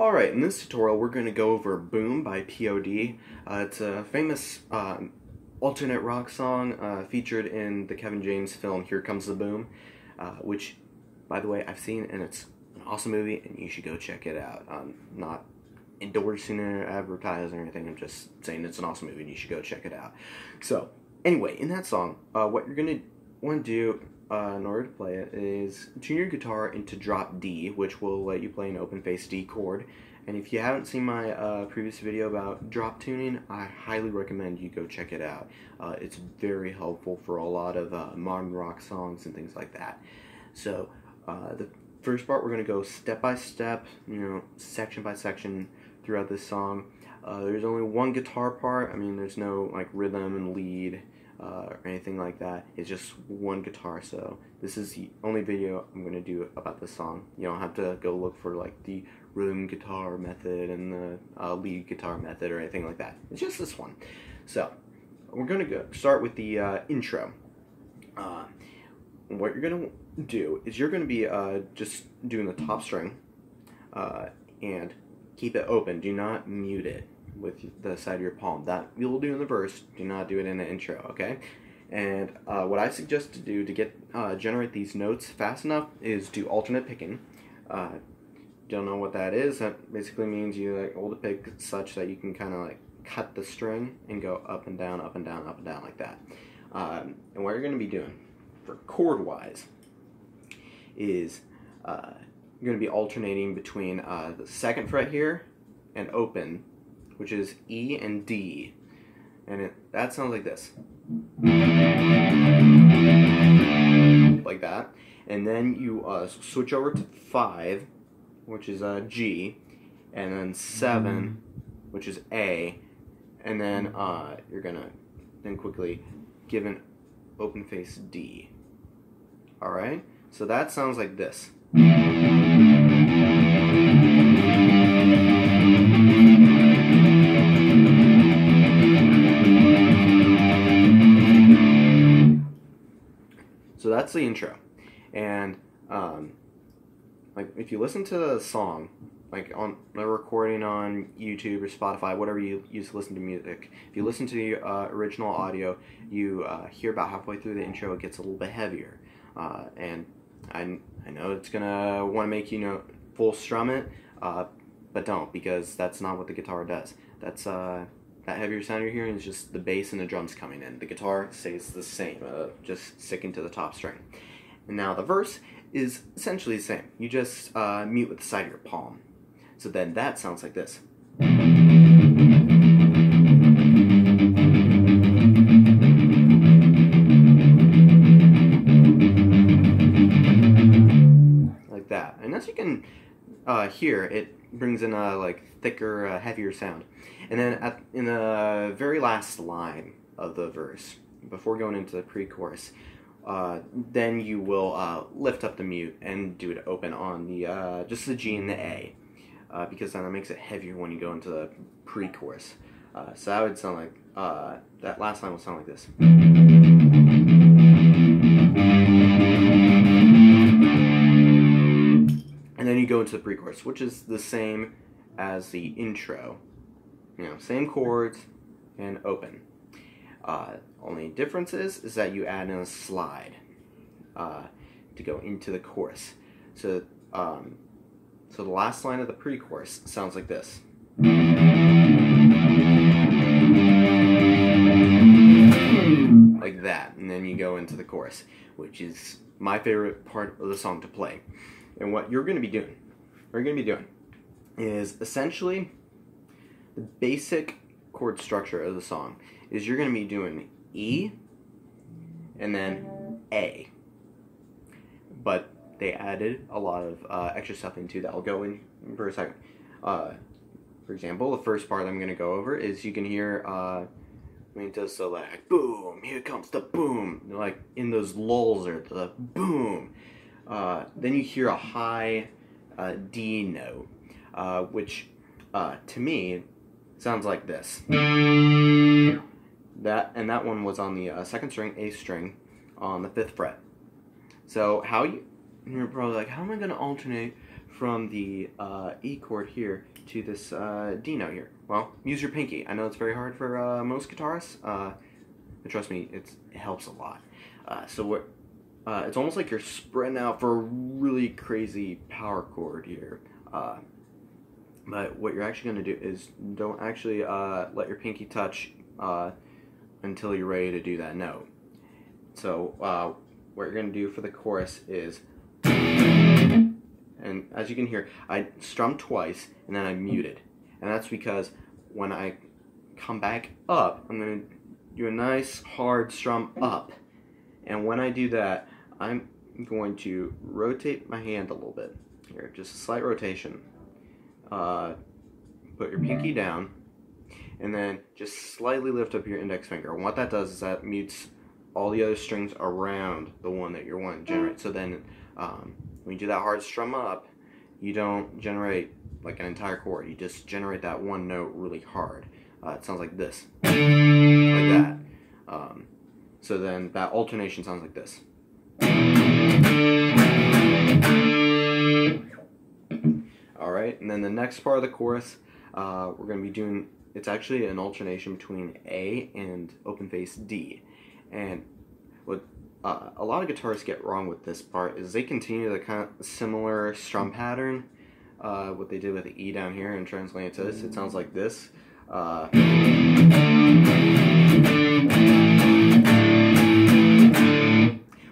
Alright, in this tutorial we're going to go over Boom by P.O.D. It's a famous alternate rock song featured in the Kevin James film Here Comes the Boom, which, by the way, I've seen and it's an awesome movie and you should go check it out. I'm not endorsing it or advertising or anything, I'm just saying it's an awesome movie and you should go check it out. So, anyway, in that song, what you're going to want to do in order to play it is tune your guitar into drop D, which will let you play an open face D chord. And if you haven't seen my previous video about drop tuning, I highly recommend you go check it out. It's very helpful for a lot of modern rock songs and things like that. So the first part, we're going to go step by step, section by section throughout this song. There's only one guitar part. I mean, there's no like rhythm and lead or anything like that. It's just one guitar, so this is the only video I'm going to do about this song. You don't have to go look for like the rhythm guitar method and the lead guitar method or anything like that. It's just this one. So we're going to start with the intro. What you're going to do is you're going to be just doing the top string and keep it open. Do not mute it with the side of your palm. That you'll do in the verse, do not do it in the intro, okay? And what I suggest to do to get generate these notes fast enough is do alternate picking. Don't know what that is. That basically means you like hold the pick such that you can kind of like cut the string and go up and down, up and down, up and down like that. And what you're going to be doing for chord wise is you're going to be alternating between the second fret here and open, which is E and D, and that sounds like this, like that. And then you switch over to 5, which is G, and then 7, which is A, and then you're gonna then quickly give an open face D. All right, so that sounds like this. So that's the intro, and like if you listen to the song, like on a recording on YouTube or Spotify, whatever you use to listen to music, if you listen to the original audio, you hear about halfway through the intro it gets a little bit heavier, and I know it's gonna want to make you full strum it, but don't, because that's not what the guitar does. That's that heavier sound you're hearing is just the bass and the drums coming in. The guitar stays the same, just sticking to the top string. And now the verse is essentially the same. You just mute with the side of your palm. So then that sounds like this. Like that. And as you can hear, it brings in a like thicker, heavier sound. And then in the very last line of the verse, before going into the pre-chorus, then you will lift up the mute and do it open on the just the G and the A, because then it makes it heavier when you go into the pre-chorus. So that would sound like that last line will sound like this. And then you go into the pre-chorus, which is the same as the intro. Same chords and open. Only difference is that you add in a slide to go into the chorus. So so the last line of the pre-chorus sounds like this. Like that, and then you go into the chorus, which is my favorite part of the song to play. And what you're going to be doing, is essentially the basic chord structure of the song is you're going to be doing E and then A, but they added a lot of extra stuff into that. I'll go in for a second. For example, the first part I'm going to go over is you can hear when it does the like boom, here comes the boom, like in those lulls or the boom. Then you hear a high D note, which to me sounds like this. That one was on the second string, A string, on the 5th fret. So you're probably like, how am I going to alternate from the E chord here to this D note here? Well, use your pinky. I know it's very hard for most guitarists, but trust me, it helps a lot. It's almost like you're spreading out for a really crazy power chord here. But what you're actually going to do is don't actually let your pinky touch until you're ready to do that note. So what you're going to do for the chorus is, and as you can hear, I strummed twice and then I muted. And that's because when I come back up, I'm going to do a nice hard strum up. And when I do that, I'm going to rotate my hand a little bit. Here, just a slight rotation. Put your pinky down, and then just slightly lift up your index finger. And what that does is that mutes all the other strings around the one that you're wanting to generate. So then when you do that hard strum up, you don't generate like an entire chord. You just generate that one note really hard. It sounds like this, like that. So then that alternation sounds like this. Alright, and then the next part of the chorus, we're going to be doing, it's actually an alternation between A and open face D. And what a lot of guitarists get wrong with this part is they continue the kind of similar strum pattern, what they did with the E down here, and translate it to this. It sounds like this.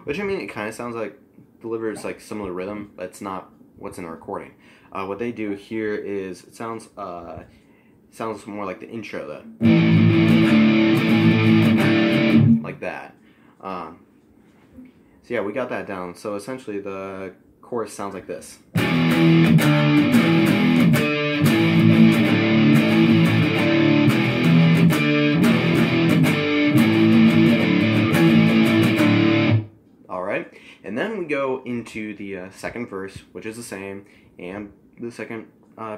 Which, I mean, it kind of sounds like, delivers like similar rhythm, but it's not what's in the recording. What they do here is, it sounds more like the intro, though. Like that. So yeah, we got that down. So essentially the chorus sounds like this. Alright, and then we go into the second verse, which is the same, and the second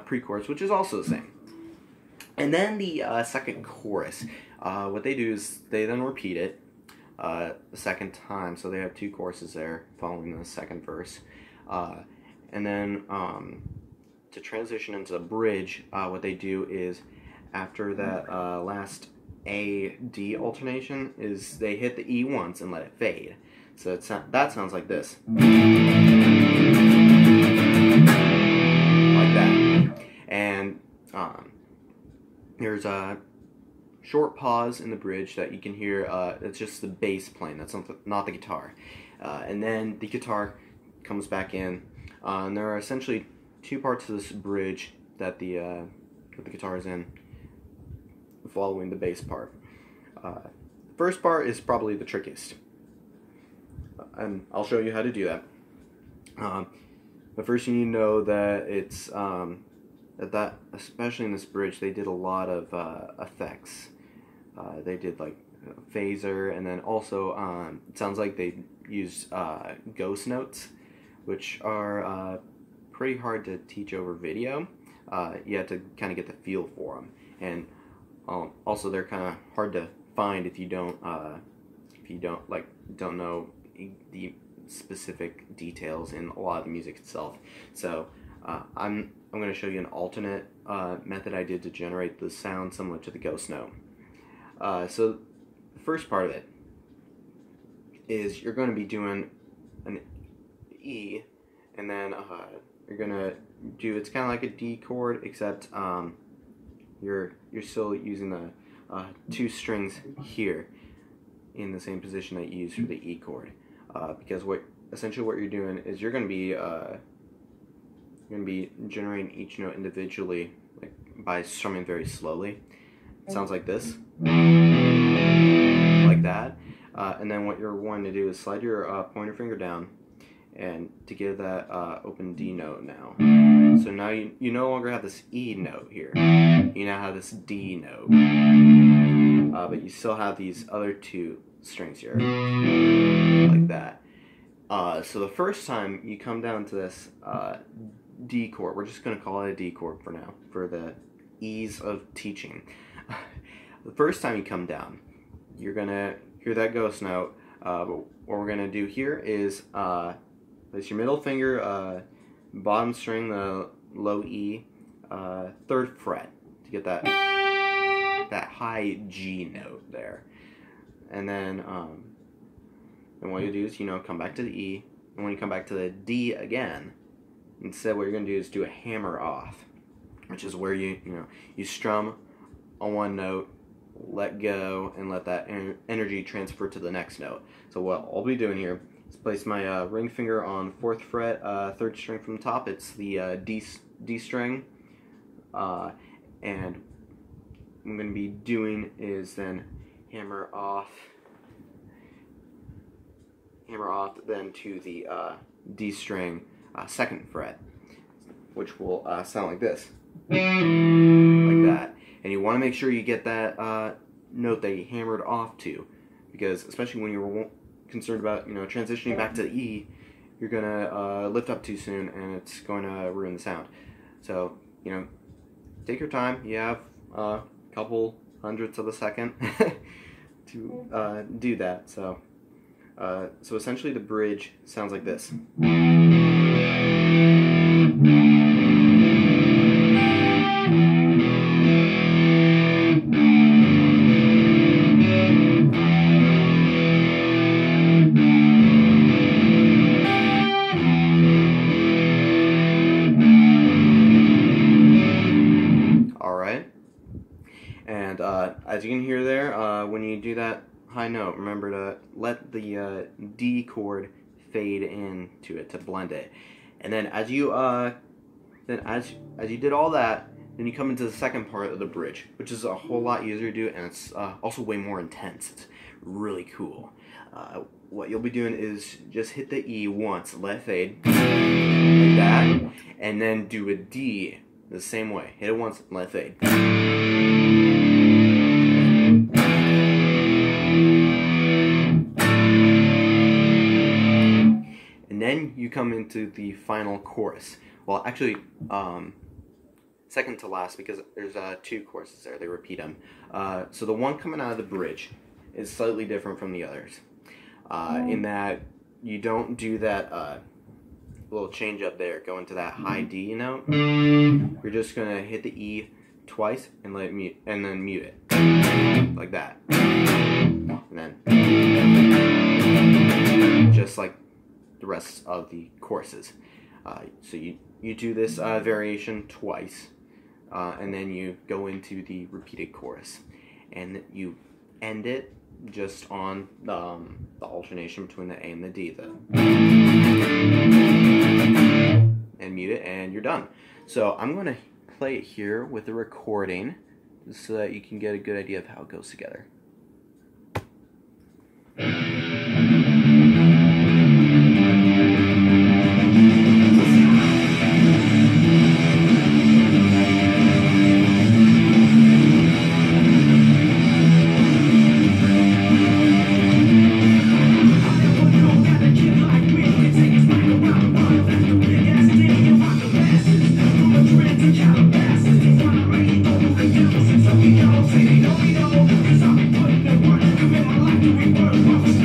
pre-chorus, which is also the same. And then the second chorus, what they do is they then repeat it the second time, so they have two choruses there following the second verse. And then to transition into the bridge, what they do is after that last A-D alternation is they hit the E once and let it fade. So that sounds like this. Like that. And there's a short pause in the bridge that you can hear. It's just the bass playing. That's not the guitar. And then the guitar comes back in. And there are essentially two parts of this bridge that the guitar is in, following the bass part. The first part is probably the trickiest, and I'll show you how to do that. But first you need to know that it's that especially in this bridge they did a lot of effects. They did like phaser, and then also it sounds like they used ghost notes, which are pretty hard to teach over video. You have to kind of get the feel for them, and also they're kind of hard to find if you don't know the specific details in a lot of the music itself. So I'm going to show you an alternate method I did to generate the sound similar to the ghost note. So the first part of it is you're going to be doing an E, and then you're going to do, it's kind of like a D chord, except you're still using the two strings here in the same position that you used for the E chord. Because essentially what you're doing is you're going to be generating each note individually, like by strumming very slowly. It sounds like this, like that. And then what you're wanting to do is slide your pointer finger down, and to give that open D note now. So now you no longer have this E note here. You now have this D note. But you still have these other two strings here, like that. So the first time you come down to this D chord, we're just going to call it a D chord for now, for the ease of teaching. The first time you come down, you're going to hear that ghost note. But what we're going to do here is place your middle finger bottom string, the low E, 3rd fret to get that high G note there. And then what you do is, come back to the E, and when you come back to the D again, instead what you're going to do is do a hammer off, which is where you strum on one note, let go, and let that energy transfer to the next note. So what I'll be doing here is place my ring finger on 4th fret, 3rd string from the top. It's the D string, and what I'm going to be doing is then hammer off then to the D string, 2nd fret, which will sound like this, like that. And you want to make sure you get that note that you hammered off to, because especially when you're concerned about transitioning back to the E, you're gonna lift up too soon, and it's going to ruin the sound. So take your time. You have a couple hundredths of a second to do that. So essentially the bridge sounds like this. And as you can hear there, when you do that high note, remember to let the D chord fade into it to blend it. And then as you did all that, then you come into the second part of the bridge, which is a whole lot easier to do, and it's also way more intense. It's really cool. What you'll be doing is just hit the E once, let it fade, like that, and then do a D the same way. Hit it once, let it fade. And then you come into the final chorus. Well, actually, second to last, because there's 2 choruses there. They repeat them. So the one coming out of the bridge is slightly different from the others, in that you don't do that little change up there, go into that high D note. You're just gonna hit the E twice and let it mute, and then mute it like that, and then just like the rest of the choruses. So you do this variation twice, and then you go into the repeated chorus, and you end it just on the alternation between the A and the D, and mute it, and you're done. So I'm going to play it here with the recording so that you can get a good idea of how it goes together. Cause I've been putting the work, committing my life to rework.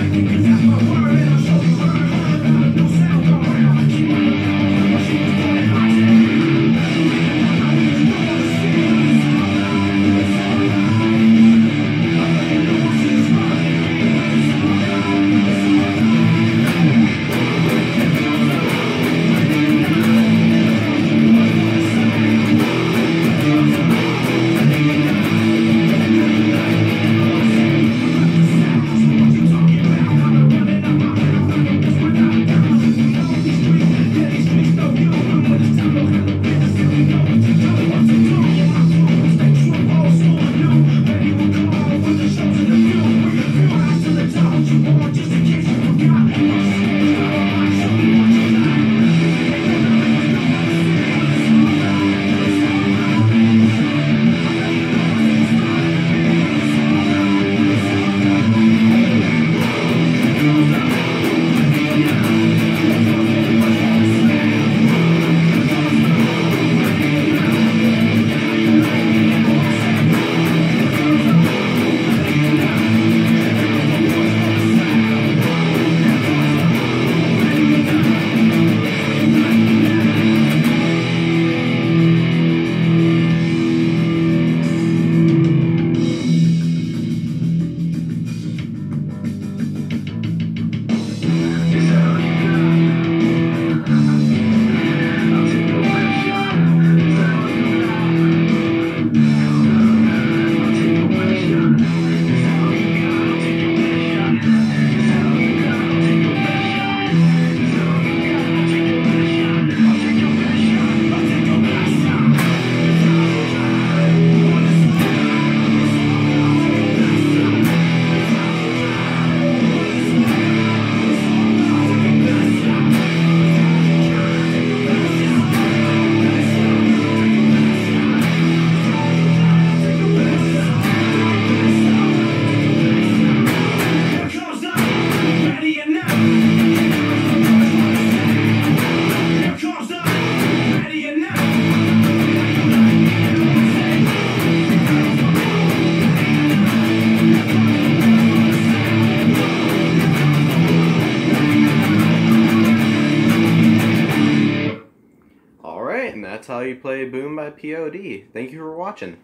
Alright, and that's how you play Boom by P.O.D. Thank you for watching.